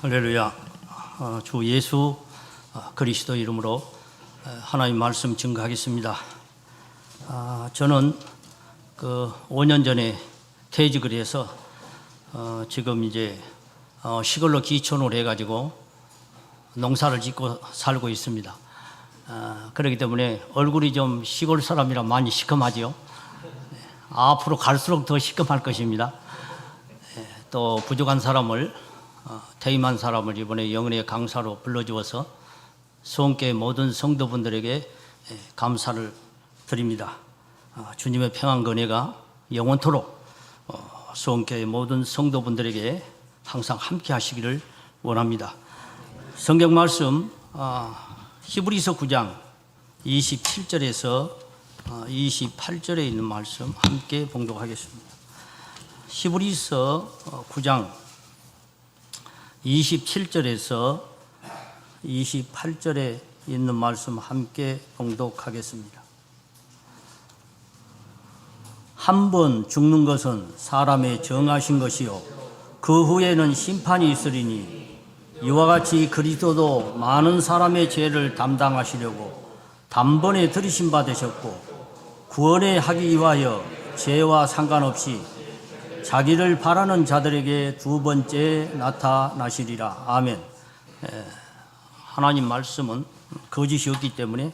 할렐루야. 주 예수 그리스도 이름으로 하나님 말씀 증거하겠습니다. 저는 5년 전에 퇴직을 해서 지금 이제 시골로 기촌을 해가지고 농사를 짓고 살고 있습니다. 그렇기 때문에 얼굴이 좀 시골 사람이라 많이 시큼하지요. 앞으로 갈수록 더 시큼할 것입니다. 또 부족한 사람을 퇴임한 사람을 이번에 영혼의 강사로 불러주어서 수원교회 모든 성도분들에게 감사를 드립니다. 주님의 평안 은혜가 영원토록 수원교회 모든 성도분들에게 항상 함께 하시기를 원합니다. 성경 말씀 히브리서 9장 27절에서 28절에 있는 말씀 함께 봉독하겠습니다. 히브리서 9장 27절에서 28절에 있는 말씀 함께 봉독하겠습니다. 한 번 죽는 것은 사람의 정하신 것이요 그 후에는 심판이 있으리니 이와 같이 그리스도도 많은 사람의 죄를 담당하시려고 단번에 들이심 받으셨고 구원에 하기 위하여 죄와 상관없이 자기를 바라는 자들에게 두 번째 나타나시리라. 아멘. 하나님 말씀은 거짓이 없기 때문에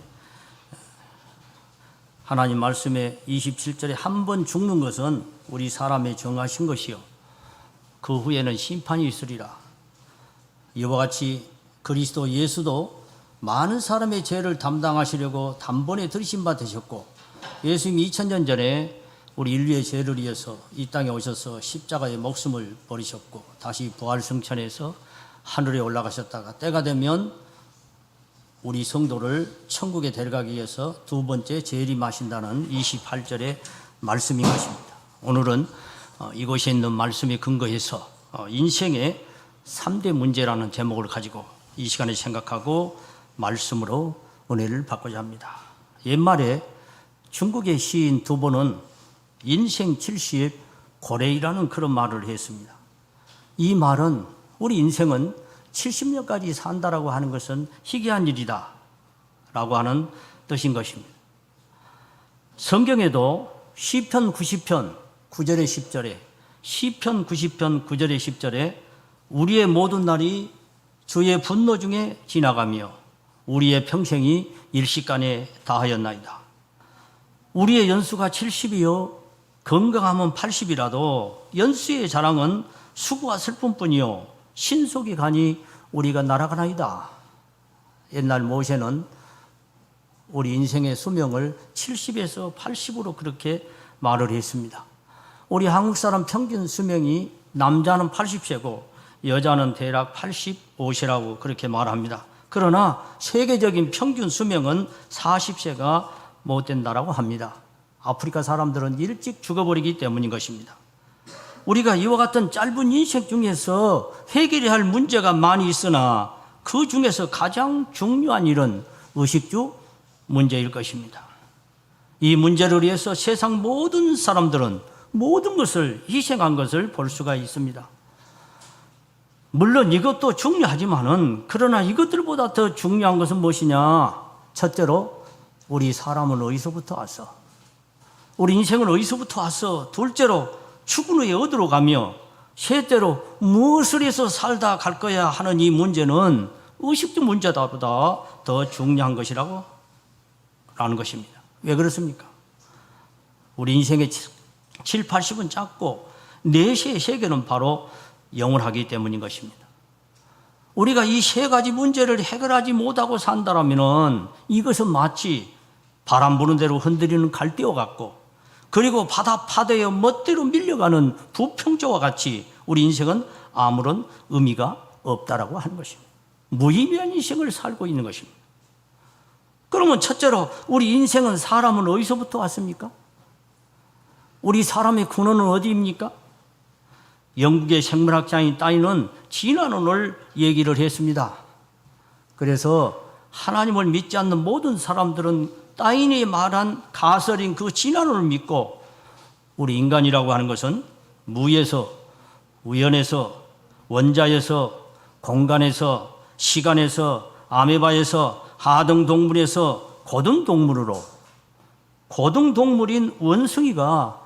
하나님 말씀에 27절에 한 번 죽는 것은 우리 사람의 정하신 것이요 그 후에는 심판이 있으리라. 이와 같이 그리스도 예수도 많은 사람의 죄를 담당하시려고 단번에 들이심 받으셨고 예수님이 2000년 전에 우리 인류의 죄를 위해서 이 땅에 오셔서 십자가의 목숨을 버리셨고 다시 부활승천해서 하늘에 올라가셨다가 때가 되면 우리 성도를 천국에 데려가기 위해서 두 번째 재림하신다는 28절의 말씀인 것입니다. 오늘은 이곳에 있는 말씀에 근거해서 인생의 3대 문제라는 제목을 가지고 이 시간에 생각하고 말씀으로 은혜를 받고자 합니다. 옛말에 중국의 시인 두 분은 인생 70 고래이라는 그런 말을 했습니다. 이 말은 우리 인생은 70년까지 산다라고 하는 것은 희귀한 일이다 라고 하는 뜻인 것입니다. 성경에도 시편 90편 9절에 10절에 시편 90편 9절에 10절에 우리의 모든 날이 주의 분노 중에 지나가며 우리의 평생이 일시간에 다하였나이다. 우리의 연수가 70이요 건강하면 80이라도 연수의 자랑은 수고와 슬픔뿐이요 신속이 가니 우리가 날아가나이다. 옛날 모세는 우리 인생의 수명을 70에서 80으로 그렇게 말을 했습니다. 우리 한국 사람 평균 수명이 남자는 80세고 여자는 대략 85세라고 그렇게 말합니다. 그러나 세계적인 평균 수명은 40세가 못 된다라고 합니다. 아프리카 사람들은 일찍 죽어버리기 때문인 것입니다. 우리가 이와 같은 짧은 인생 중에서 해결해야 할 문제가 많이 있으나 그 중에서 가장 중요한 일은 의식주 문제일 것입니다. 이 문제를 위해서 세상 모든 사람들은 모든 것을 희생한 것을 볼 수가 있습니다. 물론 이것도 중요하지만은 그러나 이것들보다 더 중요한 것은 무엇이냐? 첫째로 우리 사람은 어디서부터 왔어? 우리 인생은 어디서부터 왔어? 둘째로 죽은 후에 어디로 가며 셋째로 무엇을 해서 살다 갈 거야 하는 이 문제는 의식주 문제보다 더 중요한 것이라고 라는 것입니다. 왜 그렇습니까? 우리 인생의 7, 80은 작고 4시의 세계는 바로 영원하기 때문인 것입니다. 우리가 이 세 가지 문제를 해결하지 못하고 산다라면 이것은 마치 바람 부는 대로 흔들리는 갈대와 같고 그리고 바다 파도에 멋대로 밀려가는 부평조와 같이 우리 인생은 아무런 의미가 없다라고 하는 것입니다. 무의미한 인생을 살고 있는 것입니다. 그러면 첫째로 우리 인생은 사람은 어디서부터 왔습니까? 우리 사람의 근원은 어디입니까? 영국의 생물학자인 따윈은 진화론을 얘기를 했습니다. 그래서 하나님을 믿지 않는 모든 사람들은 따윈이 말한 가설인 그 진화론을 믿고 우리 인간이라고 하는 것은 무에서 우연에서 원자에서 공간에서, 시간에서, 아메바에서, 하등동물에서 고등동물으로, 고등동물인 원숭이가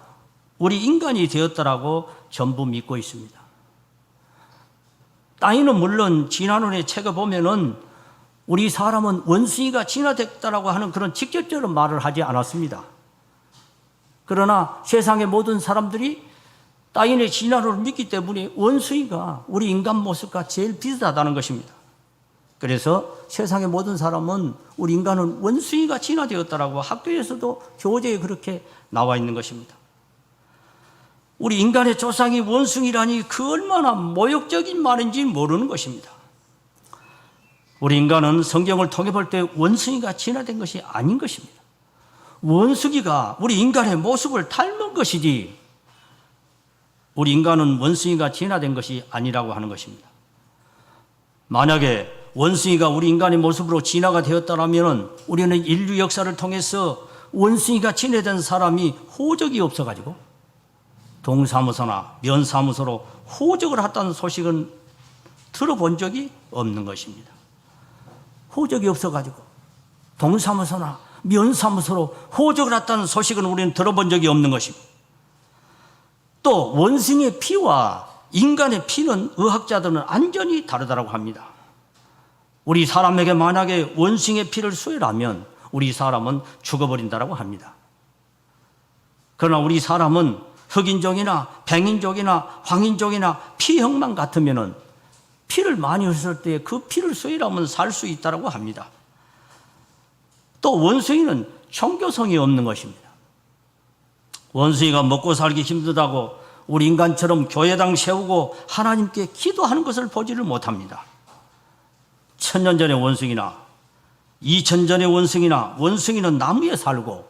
우리 인간이 되었다라고 전부 믿고 있습니다. 따위는 물론 진화론의 책을 보면은 우리 사람은 원숭이가 진화됐다라고 하는 그런 직접적인 말을 하지 않았습니다. 그러나 세상의 모든 사람들이 따윈의 진화론을 믿기 때문에 원숭이가 우리 인간 모습과 제일 비슷하다는 것입니다. 그래서 세상의 모든 사람은 우리 인간은 원숭이가 진화되었다라고 학교에서도 교재에 그렇게 나와 있는 것입니다. 우리 인간의 조상이 원숭이라니 그 얼마나 모욕적인 말인지 모르는 것입니다. 우리 인간은 성경을 통해 볼 때 원숭이가 진화된 것이 아닌 것입니다. 원숭이가 우리 인간의 모습을 닮은 것이지 우리 인간은 원숭이가 진화된 것이 아니라고 하는 것입니다. 만약에 원숭이가 우리 인간의 모습으로 진화가 되었다면 우리는 인류 역사를 통해서 원숭이가 진화된 사람이 호적이 없어가지고 동사무소나 면사무소로 호적을 했다는 소식은 들어본 적이 없는 것입니다. 호적이 없어가지고 동사무소나 면사무소로 호적을 했다는 소식은 우리는 들어본 적이 없는 것입니다. 또 원숭이의 피와 인간의 피는 의학자들은 완전히 다르다고 합니다. 우리 사람에게 만약에 원숭이의 피를 수혈하면 우리 사람은 죽어버린다고 합니다. 그러나 우리 사람은 흑인족이나 백인족이나 황인족이나 P형만 같으면 피를 많이 흘렸을 때 그 피를 수혈하면 살 수 있다고 합니다. 또 원숭이는 종교성이 없는 것입니다. 원숭이가 먹고 살기 힘들다고 우리 인간처럼 교회당 세우고 하나님께 기도하는 것을 보지를 못합니다. 1000년 전의 원숭이나 2000년 전의 원숭이나 원숭이는 나무에 살고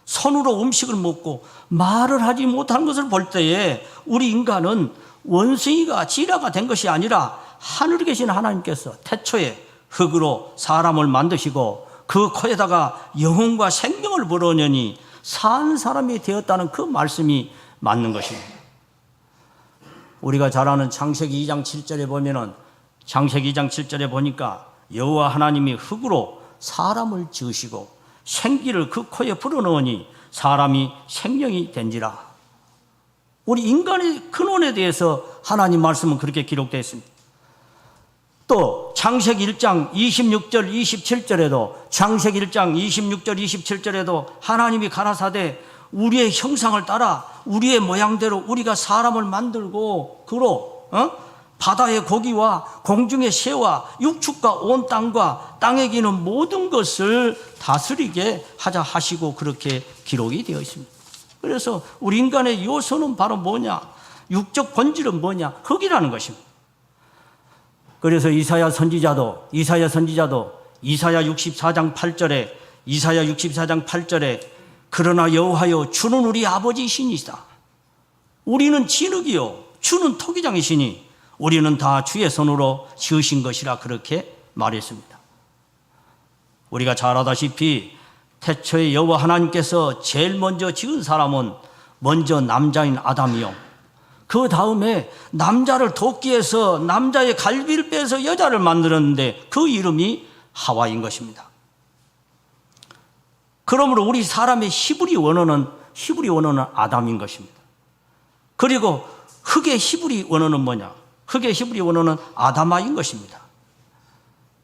손으로 음식을 먹고 말을 하지 못하는 것을 볼 때에 우리 인간은 원숭이가 진화가 된 것이 아니라 하늘에 계신 하나님께서 태초에 흙으로 사람을 만드시고 그 코에다가 영혼과 생명을 불어넣으니 산 사람이 되었다는 그 말씀이 맞는 것입니다. 우리가 잘 아는 창세기 2장 7절에 보면은 창세기 2장 7절에 보니까 여호와 하나님이 흙으로 사람을 지으시고 생기를 그 코에 불어넣으니 사람이 생명이 된지라. 우리 인간의 근원에 대해서 하나님 말씀은 그렇게 기록되어 있습니다. 또 창세기 1장 26절 27절에도 창세기 1장 26절 27절에도 하나님이 가라사대 우리의 형상을 따라 우리의 모양대로 우리가 사람을 만들고 그로 바다의 고기와 공중의 새와 육축과 온 땅과 땅에 기는 모든 것을 다스리게 하자 하시고 그렇게 기록이 되어 있습니다. 그래서 우리 인간의 요소는 바로 뭐냐? 육적 본질은 뭐냐? 흙이라는 것입니다. 그래서 이사야 선지자도 이사야 64장 8절에 그러나 여호와여 주는 우리 아버지이시니이다. 우리는 진흙이요 주는 토기장이시니 우리는 다 주의 손으로 지으신 것이라 그렇게 말했습니다. 우리가 잘 알다시피 태초에 여호와 하나님께서 제일 먼저 지은 사람은 먼저 남자인 아담이요 그 다음에 남자를 돕기 위해서 남자의 갈비를 빼서 여자를 만들었는데 그 이름이 하와인 것입니다. 그러므로 우리 사람의 히브리 원어는 아담인 것입니다. 그리고 흙의 히브리 원어는 뭐냐? 흙의 히브리 원어는 아다마인 것입니다.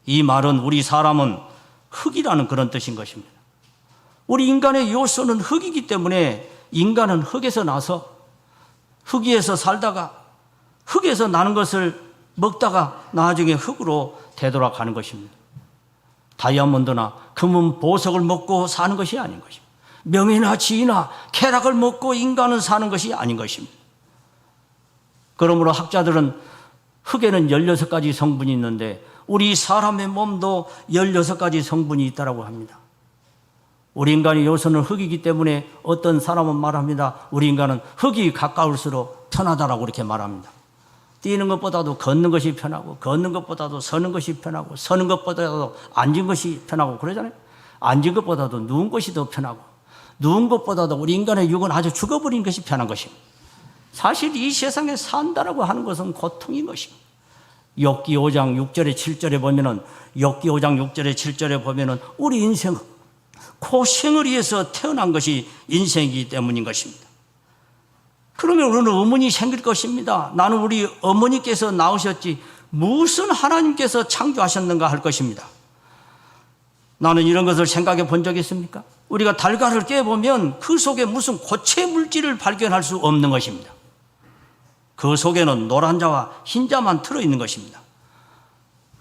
이 말은 우리 사람은 흙이라는 그런 뜻인 것입니다. 우리 인간의 요소는 흙이기 때문에 인간은 흙에서 나서 흙위에서 살다가 흙에서 나는 것을 먹다가 나중에 흙으로 되돌아가는 것입니다. 다이아몬드나 금은 보석을 먹고 사는 것이 아닌 것입니다. 명예나 지위나 쾌락을 먹고 인간은 사는 것이 아닌 것입니다. 그러므로 학자들은 흙에는 16가지 성분이 있는데 우리 사람의 몸도 16가지 성분이 있다고 합니다. 우리 인간의 요소는 흙이기 때문에 어떤 사람은 말합니다. 우리 인간은 흙이 가까울수록 편하다라고 이렇게 말합니다. 뛰는 것보다도 걷는 것이 편하고 걷는 것보다도 서는 것이 편하고 서는 것보다도 앉은 것이 편하고 그러잖아요. 앉은 것보다도 누운 것이 더 편하고 누운 것보다도 우리 인간의 육은 아주 죽어버린 것이 편한 것입니다. 사실 이 세상에 산다라고 하는 것은 고통인 것입니다. 욥기 5장 6절에 7절에 보면은 욥기 5장 6절에 7절에 보면은 우리 인생 고생을 위해서 태어난 것이 인생이기 때문인 것입니다. 그러면 우리는 의문이 생길 것입니다. 나는 우리 어머니께서 낳으셨지 무슨 하나님께서 창조하셨는가 할 것입니다. 나는 이런 것을 생각해 본 적이 있습니까? 우리가 달걀을 깨보면 그 속에 무슨 고체 물질을 발견할 수 없는 것입니다. 그 속에는 노란 자와 흰 자만 들어있는 것입니다.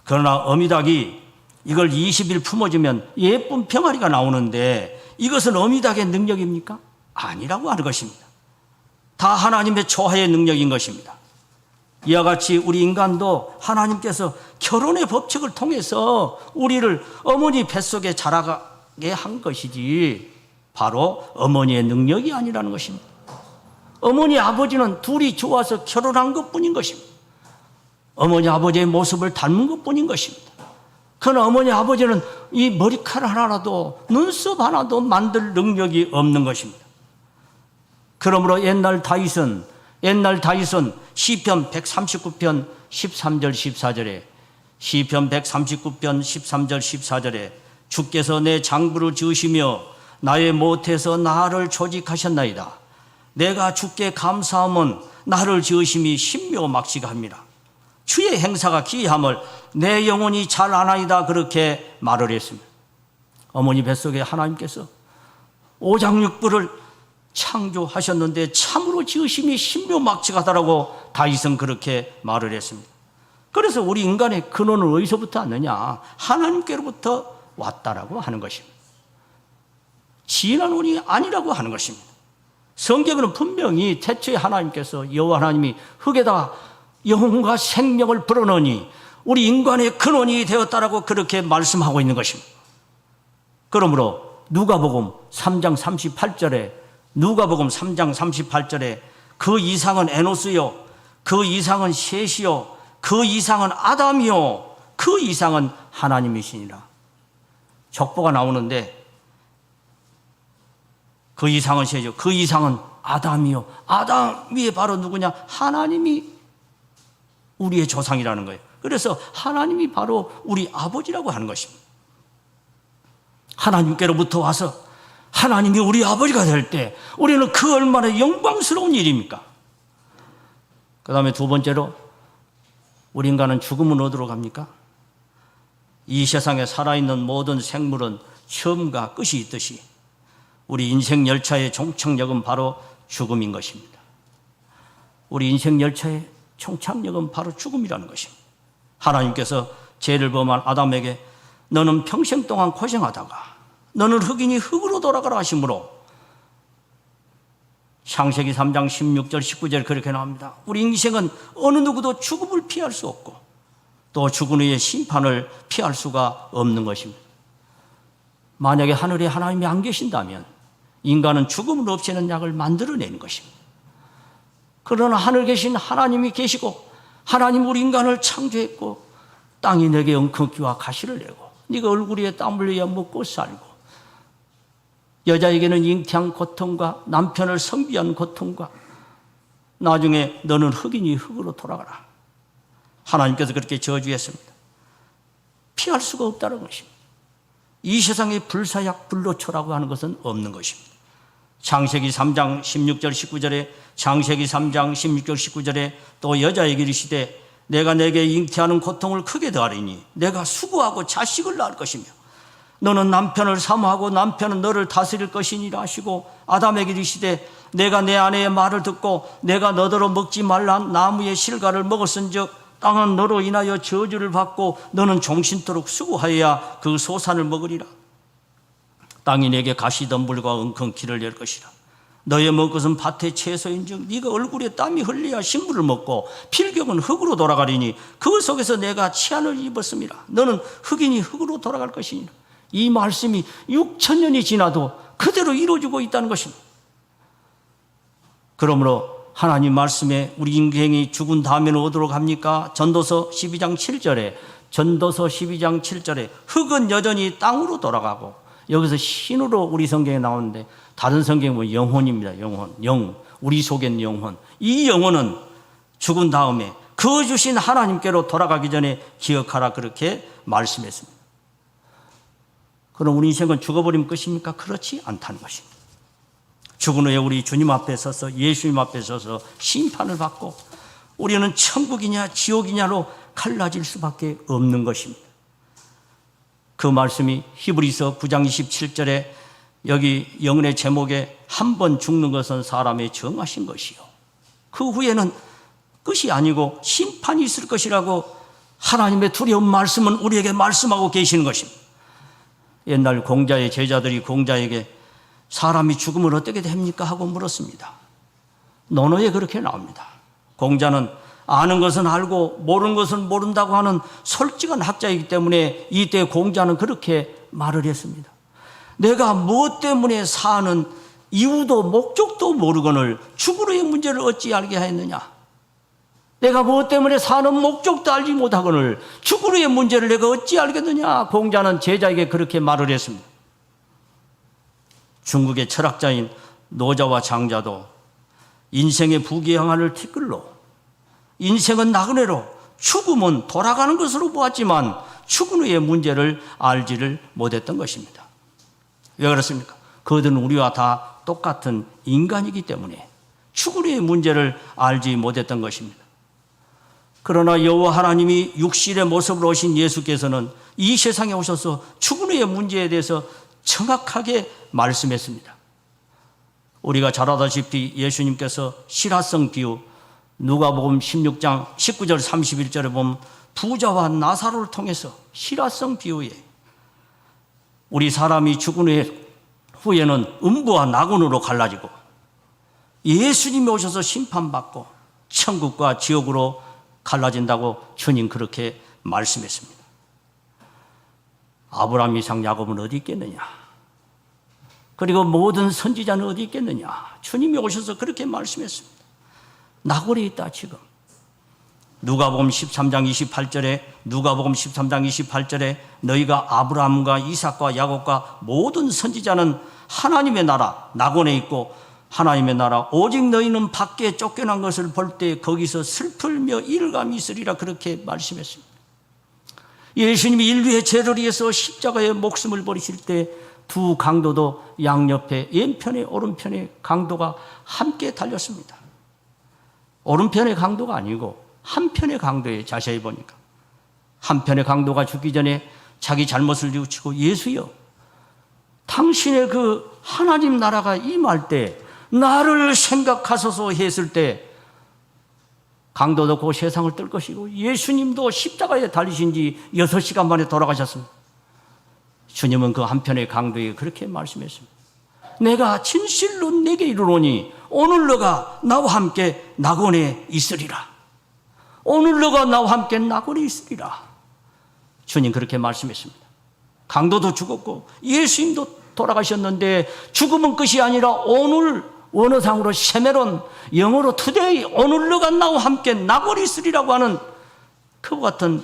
그러나 어미닭이 이걸 20일 품어주면 예쁜 병아리가 나오는데 이것은 어미닭의 능력입니까? 아니라고 하는 것입니다. 다 하나님의 초하의 능력인 것입니다. 이와 같이 우리 인간도 하나님께서 결혼의 법칙을 통해서 우리를 어머니 뱃속에 자라게 한 것이지 바로 어머니의 능력이 아니라는 것입니다. 어머니 아버지는 둘이 좋아서 결혼한 것뿐인 것입니다. 어머니 아버지의 모습을 닮은 것뿐인 것입니다. 그러나 어머니 아버지는 이 머리카락 하나라도 눈썹 하나도 만들 능력이 없는 것입니다. 그러므로 옛날 다윗은 시편 139편 13절 14절에 시편 139편 13절 14절에 주께서 내 장부를 지으시며 나의 못에서 나를 조직하셨나이다. 내가 주께 감사함은 나를 지으심이 신묘막시가합니다. 주의 행사가 기이함을 내 영혼이 잘 아나이다. 그렇게 말을 했습니다. 어머니 뱃속에 하나님께서 오장육부를 창조하셨는데 참으로 지으심이 신묘막측하다라고 다윗은 그렇게 말을 했습니다. 그래서 우리 인간의 근원은 어디서부터 왔느냐? 하나님께로부터 왔다라고 하는 것입니다. 지인한 운이 아니라고 하는 것입니다. 성경은 분명히 태초에 하나님께서 여호와 하나님이 흙에다가 영혼과 생명을 불어넣으니 우리 인간의 근원이 되었다라고 그렇게 말씀하고 있는 것입니다. 그러므로 누가복음 3장 38절에 그 이상은 에노스요, 그 이상은 셋이요, 그 이상은 아담이요, 그 이상은 하나님이시니라. 족보가 나오는데 그 이상은 셋이요, 그 이상은 아담이요. 아담이 바로 누구냐? 하나님이 우리의 조상이라는 거예요. 그래서 하나님이 바로 우리 아버지라고 하는 것입니다. 하나님께로부터 와서 하나님이 우리 아버지가 될 때 우리는 그 얼마나 영광스러운 일입니까? 그 다음에 두 번째로 우리 인간은 죽음은 어디로 갑니까? 이 세상에 살아있는 모든 생물은 처음과 끝이 있듯이 우리 인생 열차의 종착역은 바로 죽음인 것입니다. 우리 인생 열차의 종착역은 바로 죽음이라는 것입니다. 하나님께서 죄를 범한 아담에게 너는 평생 동안 고생하다가 너는 흑인이 흙으로 돌아가라 하심으로 창세기 3장 16절 19절 그렇게 나옵니다. 우리 인생은 어느 누구도 죽음을 피할 수 없고 또 죽은 후의 심판을 피할 수가 없는 것입니다. 만약에 하늘에 하나님이 안 계신다면 인간은 죽음을 없애는 약을 만들어내는 것입니다. 그러나 하늘 계신 하나님이 계시고 하나님 우리 인간을 창조했고 땅이 내게 엉겅퀴와 가시를 내고 네가 얼굴 위에 땀 흘려야 먹고 살고 여자에게는 잉태한 고통과 남편을 성비한 고통과 나중에 너는 흑인이 흙으로 돌아가라. 하나님께서 그렇게 저주했습니다. 피할 수가 없다는 것입니다. 이 세상에 불사약 불로초라고 하는 것은 없는 것입니다. 창세기 3장 16절 19절에 창세기 3장 16절 19절에 또 여자에게 이르시되 내가 내게 잉태하는 고통을 크게 더하리니 내가 수고하고 자식을 낳을 것이며 너는 남편을 사모하고 남편은 너를 다스릴 것이니라 하시고 아담에게 이르시되 내가 내 아내의 말을 듣고 내가 너더러 먹지 말란 나무의 실과를 먹었은즉 땅은 너로 인하여 저주를 받고 너는 종신토록 수고하여야 그 소산을 먹으리라. 땅이 내게 가시덤불과 엉겅퀴를 낼 것이라. 너의 먹을 것은 밭의 채소인즉 네가 얼굴에 땀이 흘려야 식물을 먹고 필경은 흙으로 돌아가리니 그 속에서 내가 치안을 입었습니다. 너는 흑인이 흙으로 돌아갈 것이니라. 이 말씀이 6,000년이 지나도 그대로 이루어지고 있다는 것입니다. 그러므로 하나님 말씀에 우리 인생이 죽은 다음에는 어디로 갑니까? 전도서 12장 7절에 흙은 여전히 땅으로 돌아가고 여기서 신으로 우리 성경에 나오는데 다른 성경에 보면 영혼입니다. 영혼, 우리 속엔 영혼. 이 영혼은 죽은 다음에 그 주신 하나님께로 돌아가기 전에 기억하라 그렇게 말씀했습니다. 그럼 우리 인생은 죽어버리면 끝입니까? 그렇지 않다는 것입니다. 죽은 후에 우리 주님 앞에 서서 예수님 앞에 서서 심판을 받고 우리는 천국이냐 지옥이냐로 갈라질 수밖에 없는 것입니다. 그 말씀이 히브리서 9장 27절에 여기 영혼의 제목에 한 번 죽는 것은 사람의 정하신 것이요 그 후에는 끝이 아니고 심판이 있을 것이라고 하나님의 두려운 말씀은 우리에게 말씀하고 계시는 것입니다. 옛날 공자의 제자들이 공자에게 사람이 죽으면 어떻게 됩니까? 하고 물었습니다. 논어에 그렇게 나옵니다. 공자는 아는 것은 알고 모르는 것은 모른다고 하는 솔직한 학자이기 때문에 이때 공자는 그렇게 말을 했습니다. 내가 무엇 때문에 사는 이유도 목적도 모르거늘 죽으로의 문제를 어찌 알게 하였느냐? 내가 무엇 때문에 사는 목적도 알지 못하거늘 죽으로의 문제를 내가 어찌 알겠느냐? 공자는 제자에게 그렇게 말을 했습니다. 중국의 철학자인 노자와 장자도 인생의 부귀영화를 티끌로 인생은 나그네로 죽음은 돌아가는 것으로 보았지만 죽은 후의 문제를 알지를 못했던 것입니다. 왜 그렇습니까? 그들은 우리와 다 똑같은 인간이기 때문에 죽은 후의 문제를 알지 못했던 것입니다. 그러나 여호와 하나님이 육신의 모습으로 오신 예수께서는 이 세상에 오셔서 죽은 후의 문제에 대해서 정확하게 말씀했습니다. 우리가 잘 알다시피 예수님께서 실화성 비유 누가복음 16장 19절 31절에 보면 부자와 나사로를 통해서 실화성 비유에 우리 사람이 죽은 후에는 음부와 낙원으로 갈라지고 예수님이 오셔서 심판받고 천국과 지옥으로 갈라진다고 주님 그렇게 말씀했습니다. 아브라함, 이삭, 야곱은 어디 있겠느냐? 그리고 모든 선지자는 어디 있겠느냐? 주님이 오셔서 그렇게 말씀했습니다. 낙원에 있다 지금. 누가복음 13장 28절에 너희가 아브라함과 이삭과 야곱과 모든 선지자는 하나님의 나라 낙원에 있고 하나님의 나라 오직 너희는 밖에 쫓겨난 것을 볼 때 거기서 슬플며 이를감이 있으리라 그렇게 말씀했습니다. 예수님이 인류의 죄를 위해서 십자가에 목숨을 버리실 때 두 강도도 양옆에 왼편에 오른편에 강도가 함께 달렸습니다. 오른편의 강도가 아니고 한편의 강도에 자세히 보니까 한편의 강도가 죽기 전에 자기 잘못을 뉘우치고 예수여 당신의 그 하나님 나라가 임할 때 나를 생각하소서 했을 때 강도도 그 세상을 뜰 것이고 예수님도 십자가에 달리신 지 6시간 만에 돌아가셨습니다. 주님은 그 한편의 강도에게 그렇게 말씀했습니다. 내가 진실로 내게 이르노니 오늘 너가 나와 함께 낙원에 있으리라. 오늘 너가 나와 함께 낙원에 있으리라. 주님 그렇게 말씀했습니다. 강도도 죽었고 예수님도 돌아가셨는데 죽음은 끝이 아니라 오늘 원어상으로 셰메론 영어로 today 오늘 너가 나와 함께 낙원에 있으리라고 하는 그와 같은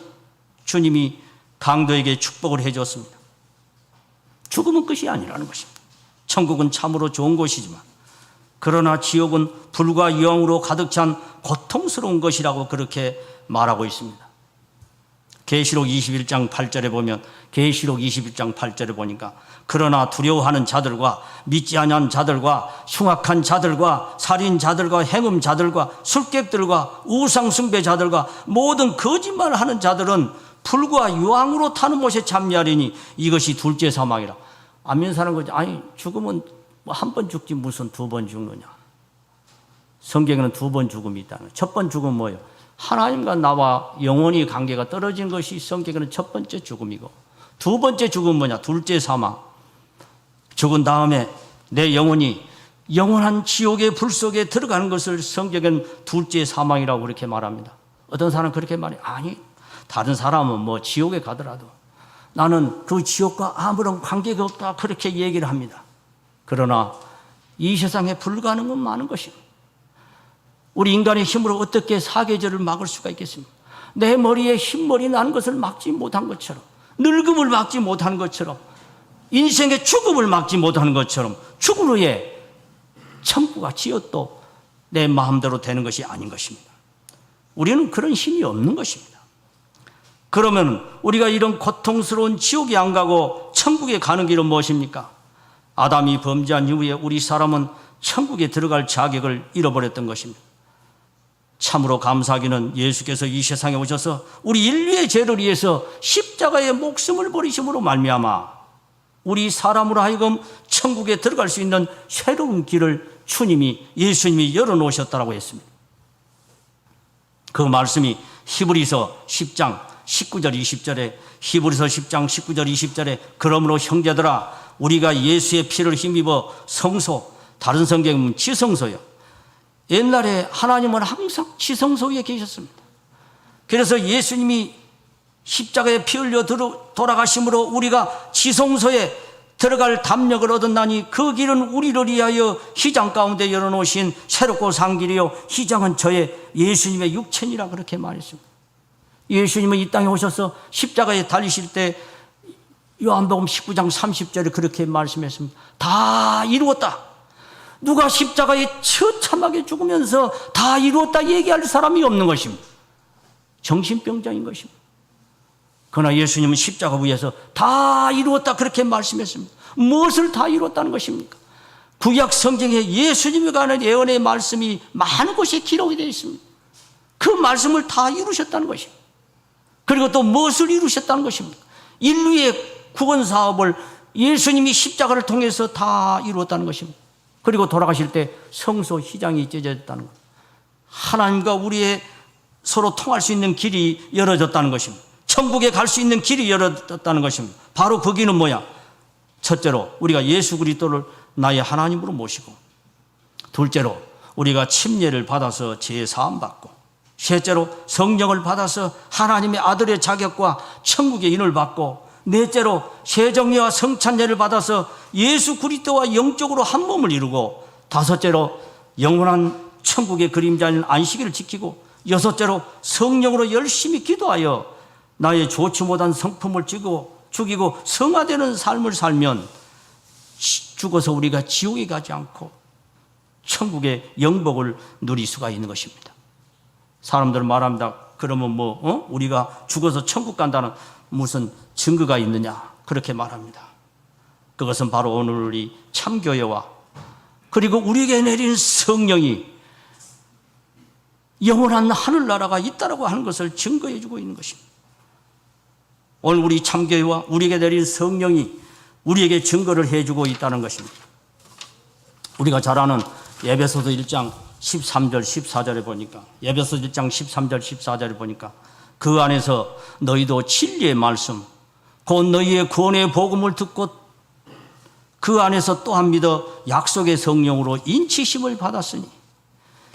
주님이 강도에게 축복을 해줬습니다. 죽음은 끝이 아니라는 것입니다. 천국은 참으로 좋은 곳이지만 그러나 지옥은 불과 영으로 가득 찬 고통스러운 것이라고 그렇게 말하고 있습니다. 계시록 21장 8절에 보면 계시록 21장 8절에 보니까 그러나 두려워하는 자들과 믿지 아니한 자들과 흉악한 자들과 살인자들과 행음자들과 술객들과 우상 숭배자들과 모든 거짓말하는 자들은 불과 유황으로 타는 못에 참여하리니 이것이 둘째 사망이라. 안 믿는 사람 거지. 아니 죽으면 한 번 죽지 무슨 두 번 죽느냐. 성경에는 두 번 죽음이 있다는. 첫 번 죽음은 뭐예요? 하나님과 나와 영원히 관계가 떨어진 것이 성경에는 첫 번째 죽음이고 두 번째 죽음은 뭐냐? 둘째 사망. 죽은 다음에 내 영혼이 영원한 지옥의 불 속에 들어가는 것을 성경은 둘째 사망이라고 그렇게 말합니다. 어떤 사람은 그렇게 말해요. 아니 다른 사람은 뭐 지옥에 가더라도 나는 그 지옥과 아무런 관계가 없다 그렇게 얘기를 합니다. 그러나 이 세상에 불가능은 많은 것입니다. 우리 인간의 힘으로 어떻게 사계절을 막을 수가 있겠습니까? 내 머리에 흰머리 나는 것을 막지 못한 것처럼 늙음을 막지 못한 것처럼 인생의 죽음을 막지 못하는 것처럼 죽은 후에 천국과 지옥도 내 마음대로 되는 것이 아닌 것입니다. 우리는 그런 힘이 없는 것입니다. 그러면 우리가 이런 고통스러운 지옥에 안 가고 천국에 가는 길은 무엇입니까? 아담이 범죄한 이후에 우리 사람은 천국에 들어갈 자격을 잃어버렸던 것입니다. 참으로 감사하기는 예수께서 이 세상에 오셔서 우리 인류의 죄를 위해서 십자가의 목숨을 버리심으로 말미암아 우리 사람으로 하여금 천국에 들어갈 수 있는 새로운 길을 예수님이 열어놓으셨다고 했습니다. 그 말씀이 히브리서 10장 19절 20절에 히브리서 10장 19절 20절에 그러므로 형제들아 우리가 예수의 피를 힘입어 성소, 다른 성경은 지성소요. 옛날에 하나님은 항상 지성소 위에 계셨습니다. 그래서 예수님이 십자가에 피 흘려 돌아가심으로 우리가 지성소에 들어갈 담력을 얻었나니 그 길은 우리를 위하여 휘장 가운데 열어놓으신 새롭고 산 길이요 휘장은 저의 예수님의 육체니라 그렇게 말했습니다. 예수님은 이 땅에 오셔서 십자가에 달리실 때 요한복음 19장 30절에 그렇게 말씀했습니다. 다 이루었다. 누가 십자가에 처참하게 죽으면서 다 이루었다 얘기할 사람이 없는 것입니다. 정신병자인 것입니다. 그러나 예수님은 십자가 위에서 다 이루었다 그렇게 말씀했습니다. 무엇을 다 이루었다는 것입니까? 구약 성경에 예수님에 관한 예언의 말씀이 많은 곳에 기록이 되어 있습니다. 그 말씀을 다 이루셨다는 것입니다. 그리고 또 무엇을 이루셨다는 것입니까? 인류의 구원 사업을 예수님이 십자가를 통해서 다 이루었다는 것입니다. 그리고 돌아가실 때 성소 휘장이 찢어졌다는 것. 하나님과 우리의 서로 통할 수 있는 길이 열어졌다는 것입니다. 천국에 갈 수 있는 길이 열어졌다는 것입니다. 바로 그 길은 뭐야? 첫째로 우리가 예수 그리스도를 나의 하나님으로 모시고, 둘째로 우리가 침례를 받아서 죄 사함 받고, 셋째로 성령을 받아서 하나님의 아들의 자격과 천국의 인을 받고, 넷째로 세정례와 성찬례를 받아서 예수 그리스도와 영적으로 한 몸을 이루고, 다섯째로 영원한 천국의 그림자인 안식일을 지키고, 여섯째로 성령으로 열심히 기도하여 나의 좋지 못한 성품을 죽이고 성화되는 삶을 살면 죽어서 우리가 지옥에 가지 않고 천국의 영복을 누릴 수가 있는 것입니다. 사람들은 말합니다. 그러면 우리가 죽어서 천국 간다는 무슨 증거가 있느냐 그렇게 말합니다. 그것은 바로 오늘 우리 참교회와 그리고 우리에게 내린 성령이 영원한 하늘나라가 있다라고 하는 것을 증거해 주고 있는 것입니다. 오늘 우리 참교회와 우리에게 내린 성령이 우리에게 증거를 해주고 있다는 것입니다. 우리가 잘 아는 에베소서 1장 13절 14절에 보니까, 에베소서 1장 13절 14절에 보니까 그 안에서 너희도 진리의 말씀 곧 너희의 구원의 복음을 듣고 그 안에서 또한 믿어 약속의 성령으로 인치심을 받았으니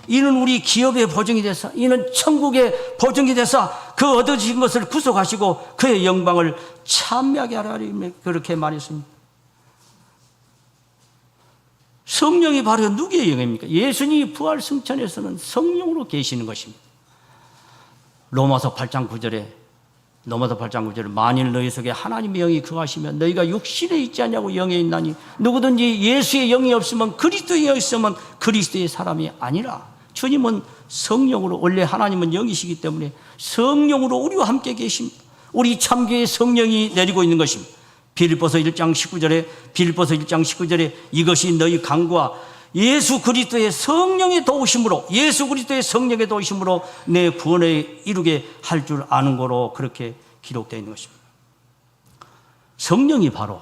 이는 우리 기업의 보증이 되사 이는 천국의 보증이 되사 그 얻어진 것을 구속하시고 그의 영광을 찬미하게 하라 그렇게 말했습니다. 성령이 바로 누구의 영입니까? 예수님이 부활 승천에서는 성령으로 계시는 것입니다. 로마서 8장 9절에 만일 너희 속에 하나님의 영이 거하시면 너희가 육신에 있지 않냐고 영에 있나니 누구든지 예수의 영이 없으면 그리스도의 영이 없으면 그리스도의 사람이 아니라. 주님은 성령으로, 원래 하나님은 영이시기 때문에 성령으로 우리와 함께 계십니다. 우리 참교의 성령이 내리고 있는 것입니다. 빌립보서 1장 19절에 이것이 너희 강구와 예수 그리스도의 성령의 도우심으로 내 구원에 이루게 할 줄 아는 거로 그렇게 기록되어 있는 것입니다. 성령이 바로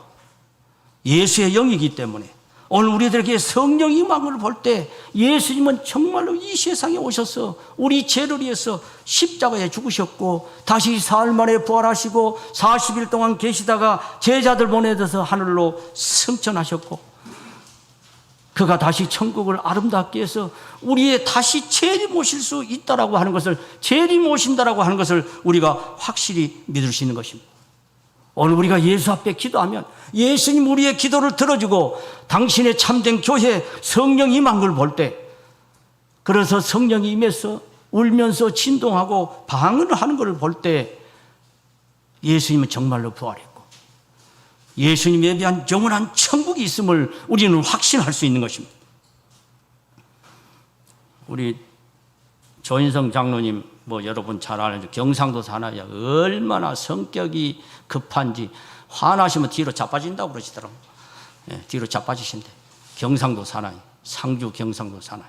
예수의 영이기 때문에 오늘 우리들에게 성령 임함을 볼 때 예수님은 정말로 이 세상에 오셔서 우리 죄를 위해서 십자가에 죽으셨고 다시 사흘 만에 부활하시고 40일 동안 계시다가 제자들 보내셔서 하늘로 승천하셨고 그가 다시 천국을 아름답게 해서 우리의 다시 재림오실 수 있다라고 하는 것을, 재림오신다라고 하는 것을 우리가 확실히 믿을 수 있는 것입니다. 오늘 우리가 예수 앞에 기도하면 예수님 우리의 기도를 들어주고 당신의 참된 교회 성령 임한 걸 볼 때, 그래서 성령이 임해서 울면서 진동하고 방언을 하는 걸 볼 때 예수님은 정말로 부활했고 예수님에 대한 영원한 천국이 있음을 우리는 확신할 수 있는 것입니다. 우리 조인성 장로님 뭐 여러분 잘 아는 경상도 사나이가 얼마나 성격이 급한지 화나시면 뒤로 자빠진다고 그러시더라고요. 예, 뒤로 자빠지신대. 경상도 사나이, 상주 경상도 사나이.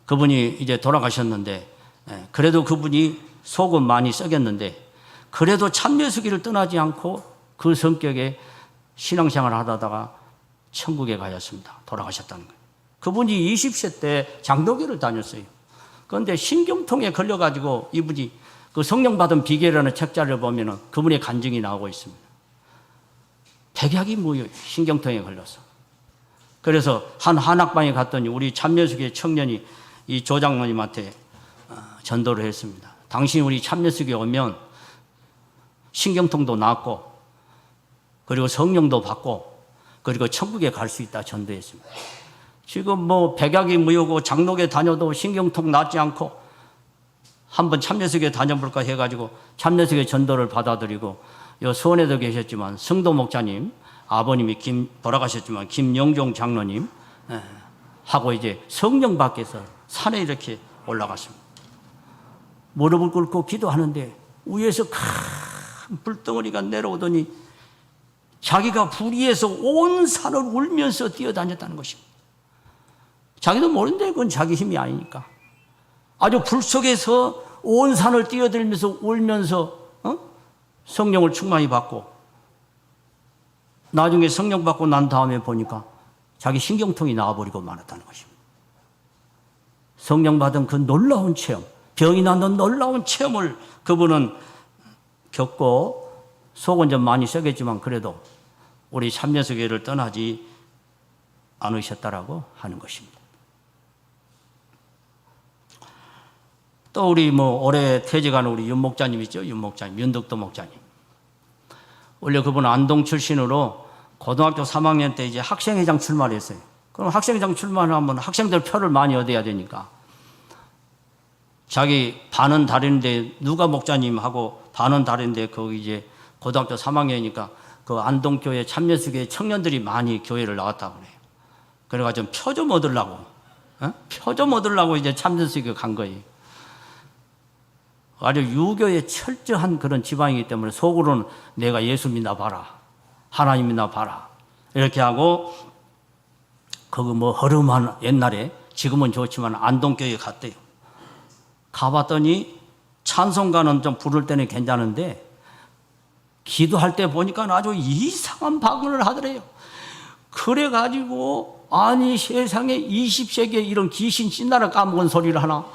그분이 이제 돌아가셨는데, 예, 그래도 그분이 속은 많이 썩였는데 그래도 참예수기를 떠나지 않고 그 성격에 신앙생활을 하다가 천국에 가셨습니다. 돌아가셨다는 거예요. 그분이 20세 때 장로교를 다녔어요. 그런데 신경통에 걸려가지고 이분이 그 성령 받은 비결이라는 책자를 보면은 그분의 간증이 나오고 있습니다. 백약이 뭐예요? 신경통에 걸려서. 그래서 한 한학방에 갔더니 우리 참여수교의 청년이 이 조장로님한테 전도를 했습니다. 당신 우리 참여수교에 오면 신경통도 낫고 그리고 성령도 받고 그리고 천국에 갈 수 있다 전도했습니다. 지금 뭐 백약이 무효고 장로교에 다녀도 신경통 낫지 않고 한번 참여수교에 다녀볼까 해가지고 참여수교의 전도를 받아들이고 요 수원에도 계셨지만 성도 목자님 아버님이 돌아가셨지만 김영종 장로님 하고 이제 성령 밖에서 산에 이렇게 올라갔습니다. 무릎을 꿇고 기도하는데 위에서 큰 불덩어리가 내려오더니 자기가 불 위에서 온 산을 울면서 뛰어다녔다는 것입니다. 자기도 모르는데 그건 자기 힘이 아니니까. 아주 불 속에서 온 산을 뛰어들면서 울면서 성령을 충만히 받고 나중에 성령 받고 난 다음에 보니까 자기 신경통이 나와버리고 말았다는 것입니다. 성령 받은 그 놀라운 체험, 병이 나는 놀라운 체험을 그분은 겪고 속은 좀 많이 썩였지만 그래도 우리 참여수교를 떠나지 않으셨다라고 하는 것입니다. 또 우리 뭐 올해 퇴직한 우리 윤 목자님 있죠? 윤 목자님, 윤덕도 목자님. 원래 그분은 안동 출신으로 고등학교 3학년 때 이제 학생회장 출마를 했어요. 그럼 학생회장 출마를 하면 학생들 표를 많이 얻어야 되니까 자기 반은 다른데 누가 목자님하고 반은 다른데 거기 이제 고등학교 3학년이니까 그 안동교회 참여수교회 청년들이 많이 교회를 나왔다고 그래요. 그래가지고 표 좀 얻으려고, 표 좀 얻으려고 이제 참여수교 간 거예요. 아주 유교에 철저한 그런 지방이기 때문에 속으로는 내가 예수 믿나 봐라. 하나님 믿나 봐라. 이렇게 하고, 그거 뭐 허름한 옛날에, 지금은 좋지만 안동교회 갔대요. 가봤더니 찬송가는 좀 부를 때는 괜찮은데, 기도할 때 보니까 아주 이상한 발언을 하더래요. 그래가지고, 아니 세상에 20세기에 이런 귀신 찐나라 까먹은 소리를 하나.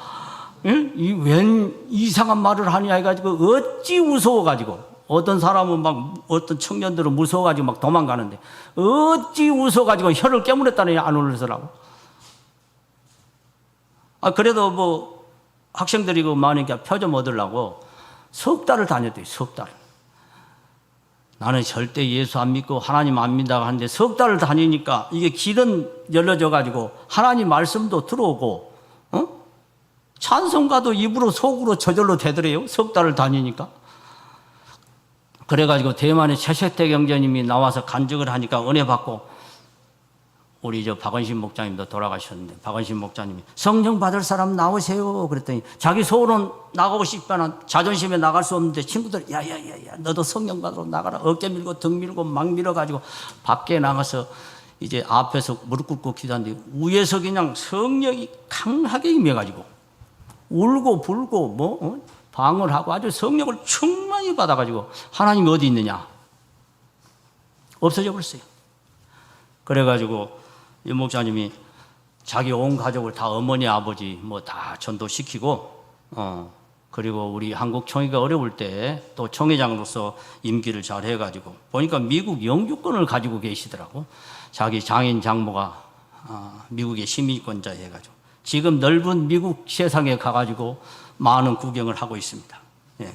웬 이상한 말을 하냐 해가지고 어찌 무서워가지고 어떤 사람은 막 어떤 청년들은 무서워가지고 막 도망가는데 어찌 웃어가지고 혀를 깨물었다니 안 울으서라고. 그래도 뭐 학생들이 그 많으니까 표 좀 얻으려고 석 달을 다녔대요. 석 달. 나는 절대 예수 안 믿고 하나님 안 믿다고 하는데 석 달을 다니니까 이게 길은 열려져가지고 하나님 말씀도 들어오고 찬송가도 입으로 속으로 저절로 되더래요. 석 달을 다니니까. 그래가지고 대만의 최세태 경제님이 나와서 간증을 하니까 은혜 받고 우리 저 박원신 목장님도 돌아가셨는데 박원신 목장님이 성령 받을 사람 나오세요. 그랬더니 자기 속으로는 나가고 싶지만 자존심에 나갈 수 없는데 친구들 야야야야 너도 성령 받으러 나가라. 어깨 밀고 등 밀고 막 밀어가지고 밖에 나가서 이제 앞에서 무릎 꿇고 기도하는데 위에서 그냥 성령이 강하게 임해가지고 울고 불고 방을 하고 아주 성령을 충만히 받아가지고 하나님이 어디 있느냐 없어져 버렸어요. 그래가지고 윤 목사님이 자기 온 가족을 다 어머니 아버지 뭐 다 전도시키고 그리고 우리 한국 총회가 어려울 때 또 총회장으로서 임기를 잘 해가지고 보니까 미국 영주권을 가지고 계시더라고. 자기 장인 장모가 미국의 시민권자 해가지고 지금 넓은 미국 세상에 가가지고 많은 구경을 하고 있습니다. 예.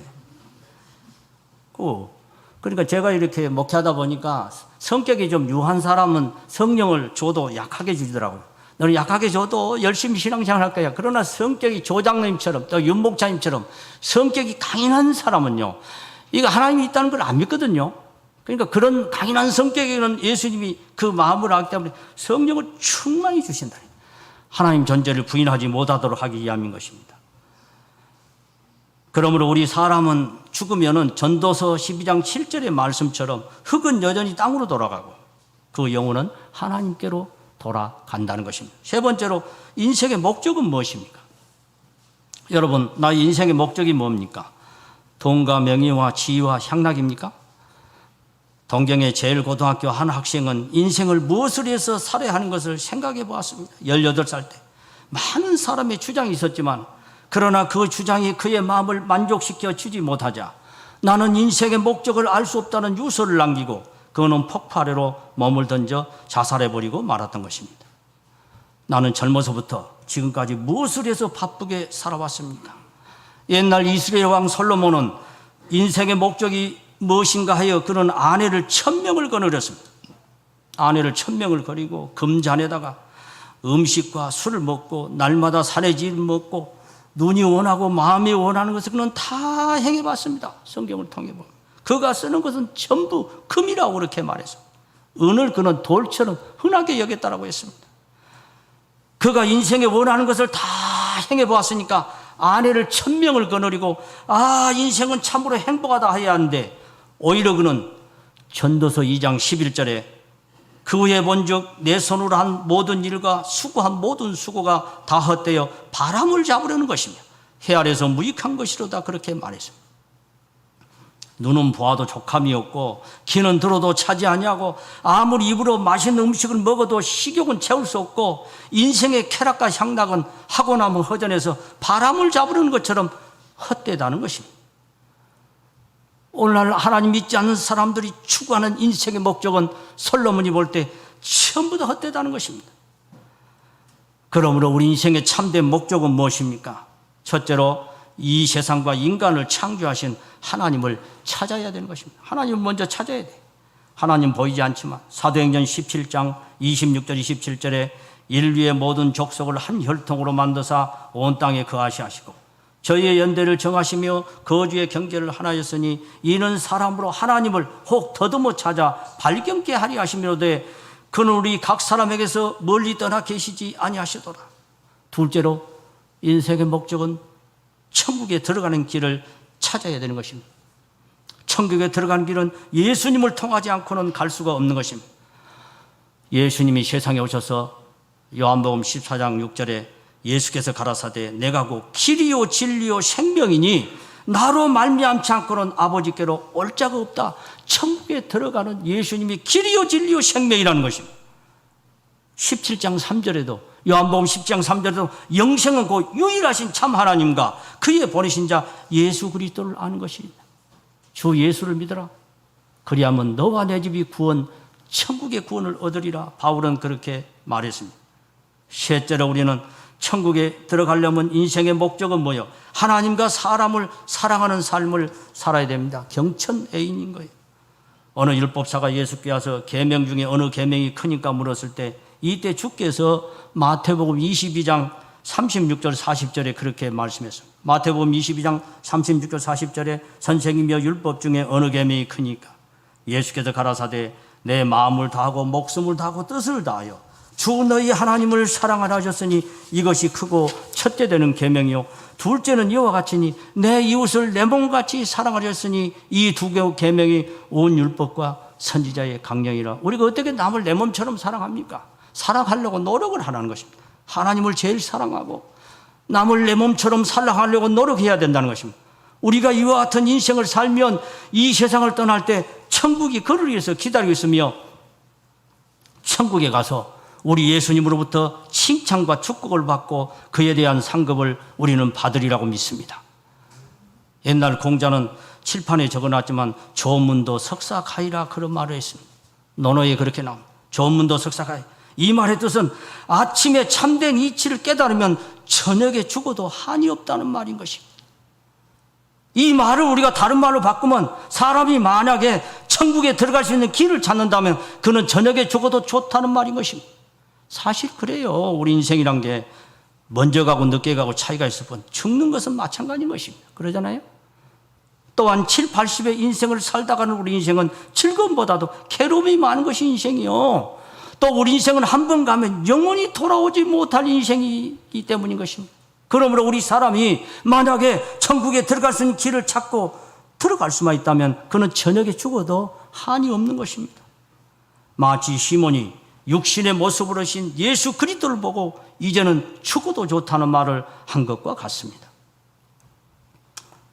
그러니까 제가 이렇게 목회하다 보니까 성격이 좀 유한 사람은 성령을 줘도 약하게 주더라고요. 너는 약하게 줘도 열심히 신앙생활 할 거야. 그러나 성격이 조장님처럼 또 윤목자님처럼 성격이 강인한 사람은요, 이거 하나님이 있다는 걸 안 믿거든요. 그러니까 그런 강인한 성격에는 예수님이 그 마음을 알기 때문에 성령을 충만히 주신다. 하나님 존재를 부인하지 못하도록 하기 위함인 것입니다. 그러므로 우리 사람은 죽으면은 전도서 12장 7절의 말씀처럼 흙은 여전히 땅으로 돌아가고 그 영혼은 하나님께로 돌아간다는 것입니다. 세 번째로 인생의 목적은 무엇입니까? 여러분, 나의 인생의 목적이 뭡니까? 돈과 명예와 지위와 향락입니까? 동경의 제일고등학교 한 학생은 인생을 무엇을 해서 살아야 하는 것을 생각해 보았습니다. 18살 때 많은 사람의 주장이 있었지만 그러나 그 주장이 그의 마음을 만족시켜 주지 못하자 나는 인생의 목적을 알 수 없다는 유서를 남기고 그는 폭포 아래로 몸을 던져 자살해버리고 말았던 것입니다. 나는 젊어서부터 지금까지 무엇을 해서 바쁘게 살아왔습니까? 옛날 이스라엘 왕 솔로몬은 인생의 목적이 무엇인가 하여 그는 아내를 1000명을 거느렸습니다. 아내를 1000명을 거리고 금잔에다가 음식과 술을 먹고 날마다 사내지를 먹고 눈이 원하고 마음이 원하는 것을 그는 다 행해봤습니다. 성경을 통해 보면 그가 쓰는 것은 전부 금이라고 그렇게 말해서 은을 그는 돌처럼 흔하게 여겼다라고 했습니다. 그가 인생에 원하는 것을 다 행해보았으니까 아내를 1000명을 거느리고 인생은 참으로 행복하다 해야 하는데 오히려 그는 전도서 2장 11절에 그 후에 본즉 내 손으로 한 모든 일과 수고한 모든 수고가 다 헛되어 바람을 잡으려는 것이며 해 아래서 무익한 것이로다 그렇게 말했습니다. 눈은 보아도 족함이 없고 귀는 들어도 차지 아니하고 아무리 입으로 맛있는 음식을 먹어도 식욕은 채울 수 없고 인생의 쾌락과 향락은 하고 나면 허전해서 바람을 잡으려는 것처럼 헛되다는 것입니다. 오늘날 하나님 믿지 않는 사람들이 추구하는 인생의 목적은 솔로몬이 볼 때 전부 다 헛되다는 것입니다. 그러므로 우리 인생의 참된 목적은 무엇입니까? 첫째로 이 세상과 인간을 창조하신 하나님을 찾아야 되는 것입니다. 하나님을 먼저 찾아야 돼. 하나님 보이지 않지만 사도행전 17장 26절 27절에 인류의 모든 족속을 한 혈통으로 만드사 온 땅에 거하시 하시고 저희의 연대를 정하시며 거주의 경계를 하나였으니 이는 사람으로 하나님을 혹 더듬어 찾아 발견케 하리 하시미로되 그는 우리 각 사람에게서 멀리 떠나 계시지 아니하시더라. 둘째로 인생의 목적은 천국에 들어가는 길을 찾아야 되는 것입니다. 천국에 들어가는 길은 예수님을 통하지 않고는 갈 수가 없는 것입니다. 예수님이 세상에 오셔서 요한복음 14장 6절에 예수께서 가라사대 내가 곧 길이요 진리요 생명이니 나로 말미암지 않고는 아버지께로 올 자가 없다. 천국에 들어가는 예수님이 길이요 진리요 생명이라는 것입니다. 17장 3절에도 요한복음 10장 3절에도 영생은 곧 유일하신 참 하나님과 그의 보내신 자 예수 그리스도를 아는 것이다. 주 예수를 믿어라. 그리하면 너와 내 집이 구원 천국의 구원을 얻으리라. 바울은 그렇게 말했습니다. 셋째로 우리는 천국에 들어가려면 인생의 목적은 뭐예요? 하나님과 사람을 사랑하는 삶을 살아야 됩니다. 경천애인인 거예요. 어느 율법사가 예수께 와서 계명 중에 어느 계명이 크니까 물었을 때 이때 주께서 마태복음 22장 36절 40절에 그렇게 말씀했습니다. 마태복음 22장 36절 40절에 선생이며 율법 중에 어느 계명이 크니까 예수께서 가라사대 내 마음을 다하고 목숨을 다하고 뜻을 다하여 주 너희 하나님을 사랑하라 하셨으니 이것이 크고 첫째 되는 계명이요 둘째는 이와 같으니 내 이웃을 내 몸같이 사랑하셨으니 이 두 계명이 온 율법과 선지자의 강령이라. 우리가 어떻게 남을 내 몸처럼 사랑합니까? 사랑하려고 노력을 하라는 것입니다. 하나님을 제일 사랑하고 남을 내 몸처럼 사랑하려고 노력해야 된다는 것입니다. 우리가 이와 같은 인생을 살면 이 세상을 떠날 때 천국이 그를 위해서 기다리고 있으며 천국에 가서 우리 예수님으로부터 칭찬과 축복을 받고 그에 대한 상급을 우리는 받으리라고 믿습니다. 옛날 공자는 칠판에 적어놨지만 조문도 석사가이라 그런 말을 했습니다. 논어에 그렇게 나옵니다. 조문도 석사가이. 이 말의 뜻은 아침에 참된 이치를 깨달으면 저녁에 죽어도 한이 없다는 말인 것입니다. 이 말을 우리가 다른 말로 바꾸면 사람이 만약에 천국에 들어갈 수 있는 길을 찾는다면 그는 저녁에 죽어도 좋다는 말인 것입니다. 사실 그래요. 우리 인생이란 게 먼저 가고 늦게 가고 차이가 있을 뿐 죽는 것은 마찬가지인 것입니다. 그러잖아요. 또한 7, 80의 인생을 살다가는 우리 인생은 즐거움보다도 괴로움이 많은 것이 인생이요. 또 우리 인생은 한 번 가면 영원히 돌아오지 못할 인생이기 때문인 것입니다. 그러므로 우리 사람이 만약에 천국에 들어갈 수 있는 길을 찾고 들어갈 수만 있다면 그는 저녁에 죽어도 한이 없는 것입니다. 마치 시몬이 육신의 모습으로 오신 예수 그리스도를 보고 이제는 죽어도 좋다는 말을 한 것과 같습니다.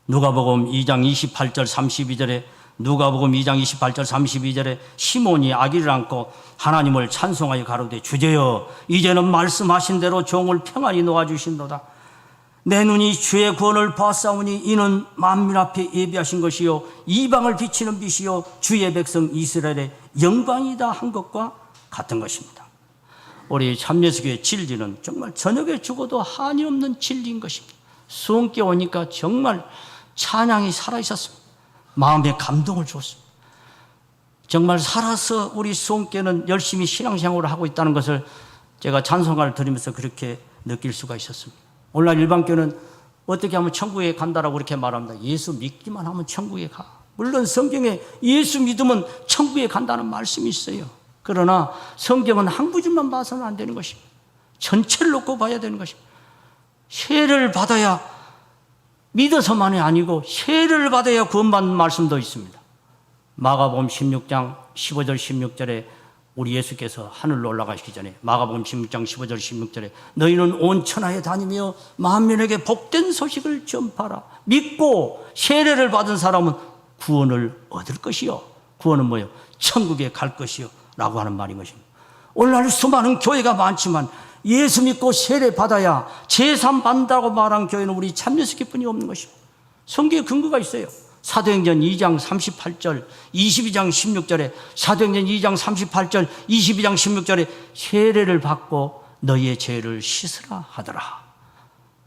누가복음 2장 28절 32절에 누가복음 2장 28절 32절에 시몬이 아기를 안고 하나님을 찬송하여 가로되 주제여 이제는 말씀하신 대로 종을 평안히 놓아주신도다. 내 눈이 주의 구원을 보았사오니 이는 만민 앞에 예비하신 것이요 이방을 비치는 빛이요 주의 백성 이스라엘의 영광이다 한 것과 같은 것입니다. 우리 참예수교의 진리는 정말 저녁에 죽어도 한이 없는 진리인 것입니다. 수원께 오니까 정말 찬양이 살아있었습니다. 마음에 감동을 줬습니다. 정말 살아서 우리 수원교는 열심히 신앙생활을 하고 있다는 것을 제가 찬송가를 들으면서 그렇게 느낄 수가 있었습니다. 오늘날 일반교는 어떻게 하면 천국에 간다라고 그렇게 말합니다. 예수 믿기만 하면 천국에 가. 물론 성경에 예수 믿으면 천국에 간다는 말씀이 있어요. 그러나 성경은 한 구절만 봐서는 안 되는 것입니다. 전체를 놓고 봐야 되는 것입니다. 세례를 받아야 믿어서만이 아니고 세례를 받아야 구원받는 말씀도 있습니다. 마가복음 16장 15절 16절에 우리 예수께서 하늘로 올라가시기 전에 마가복음 16장 15절 16절에 너희는 온 천하에 다니며 만민에게 복된 소식을 전파하라. 믿고 세례를 받은 사람은 구원을 얻을 것이요. 구원은 뭐예요? 천국에 갈 것이요 라고 하는 말인 것입니다. 오늘날 수많은 교회가 많지만 예수 믿고 세례 받아야 제삼 받는다고 말한 교회는 우리 참여수교뿐이 없는 것입니다. 성경에 근거가 있어요. 사도행전 2장 38절 22장 16절에 사도행전 2장 38절 22장 16절에 세례를 받고 너희의 죄를 씻으라 하더라.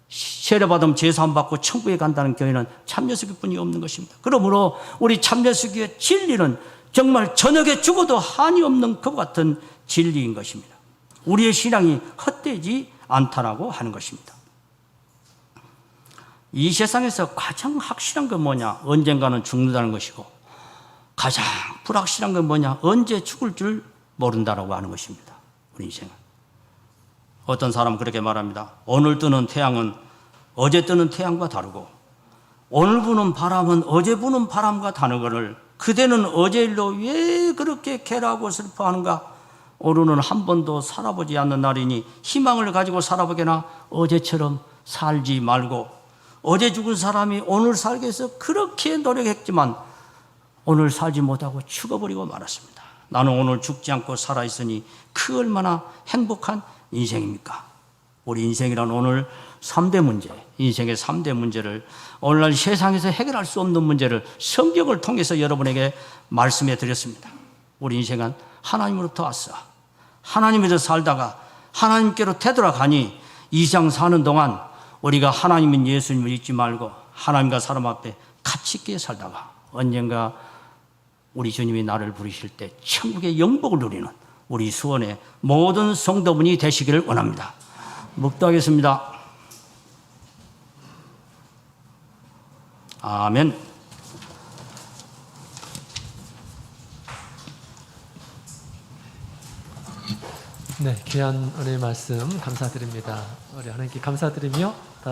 세례 받으면 제사함 받고 천국에 간다는 교회는 참여수교뿐이 없는 것입니다. 그러므로 우리 참여수교의 진리는 정말 저녁에 죽어도 한이 없는 것 같은 진리인 것입니다. 우리의 신앙이 헛되지 않다라고 하는 것입니다. 이 세상에서 가장 확실한 건 뭐냐? 언젠가는 죽는다는 것이고 가장 불확실한 건 뭐냐? 언제 죽을 줄 모른다라고 하는 것입니다. 우리 인생은. 어떤 사람은 그렇게 말합니다. 오늘 뜨는 태양은 어제 뜨는 태양과 다르고 오늘 부는 바람은 어제 부는 바람과 다르거늘 그대는 어제 일로 왜 그렇게 괴로워하고 슬퍼하는가? 오늘은 한 번도 살아보지 않는 날이니 희망을 가지고 살아보게나 어제처럼 살지 말고 어제 죽은 사람이 오늘 살기 위해서 그렇게 노력했지만 오늘 살지 못하고 죽어버리고 말았습니다. 나는 오늘 죽지 않고 살아있으니 그 얼마나 행복한 인생입니까? 우리 인생이란 오늘 3대 문제, 인생의 3대 문제를 오늘날 세상에서 해결할 수 없는 문제를 성경을 통해서 여러분에게 말씀해 드렸습니다. 우리 인생은 하나님으로부터 왔어. 하나님에서 살다가 하나님께로 되돌아가니 이 세상 사는 동안 우리가 하나님인 예수님을 잊지 말고 하나님과 사람 앞에 가치 있게 살다가 언젠가 우리 주님이 나를 부르실 때 천국의 영복을 누리는 우리 수원의 모든 성도분이 되시기를 원합니다. 묵도하겠습니다. 아멘. 네, 귀한 은혜의 말씀 감사드립니다. 우리 하나님께 감사드리며